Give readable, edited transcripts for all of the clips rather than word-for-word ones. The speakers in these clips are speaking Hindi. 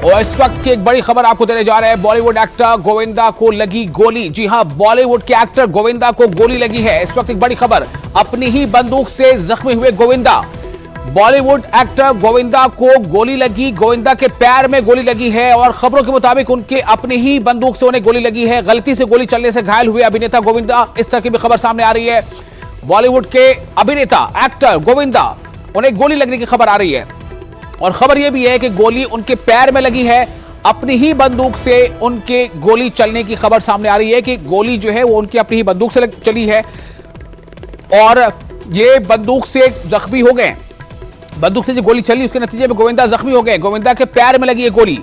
और इस वक्त की एक बड़ी खबर आपको देने जा रहे हैं। बॉलीवुड एक्टर गोविंदा को लगी गोली। जी हां, बॉलीवुड के एक्टर गोविंदा को गोली लगी है। इस वक्त एक बड़ी खबर, अपनी ही बंदूक से जख्मी हुए गोविंदा। बॉलीवुड एक्टर गोविंदा को गोली लगी, गोविंदा के पैर में गोली लगी है और खबरों के मुताबिक उनके अपनी ही बंदूक से उन्हें गोली लगी है। गलती से गोली चलने से घायल हुए अभिनेता गोविंदा, इस तरह की भी खबर सामने आ रही है। बॉलीवुड के अभिनेता एक्टर गोविंदा, उन्हें गोली लगने की खबर आ रही है और खबर यह भी है कि गोली उनके पैर में लगी है। अपनी ही बंदूक से उनके गोली चलने की खबर सामने आ रही है कि गोली जो है वो उनकी अपनी ही बंदूक से चली है और ये बंदूक से जख्मी हो गए। बंदूक से जो गोली चली उसके नतीजे में गोविंदा जख्मी हो गए। गोविंदा के पैर में लगी है गोली।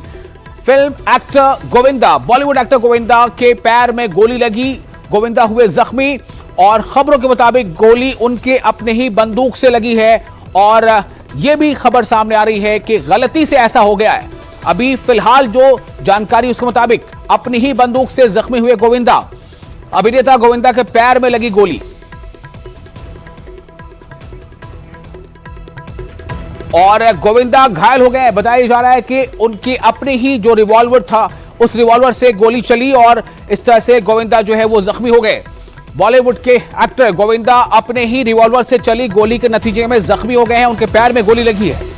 Film actor Govinda, Bollywood actor Govinda के पैर में गोली लगी, गोविंदा हुए जख्मी और खबरों के मुताबिक गोली उनके अपने ही बंदूक से लगी है और यह भी खबर सामने आ रही है कि गलती से ऐसा हो गया है। अभी फिलहाल जो जानकारी उसके मुताबिक अपनी ही बंदूक से जख्मी हुए गोविंदा, अभिनेता गोविंदा के पैर में लगी गोली और गोविंदा घायल हो गए। बताया जा रहा है कि उनकी अपनी ही जो रिवॉल्वर था उस रिवॉल्वर से गोली चली और इस तरह से गोविंदा जो है वो जख्मी हो गए। बॉलीवुड के एक्टर गोविंदा अपने ही रिवॉल्वर से चली गोली के नतीजे में जख्मी हो गए हैं, उनके पैर में गोली लगी है।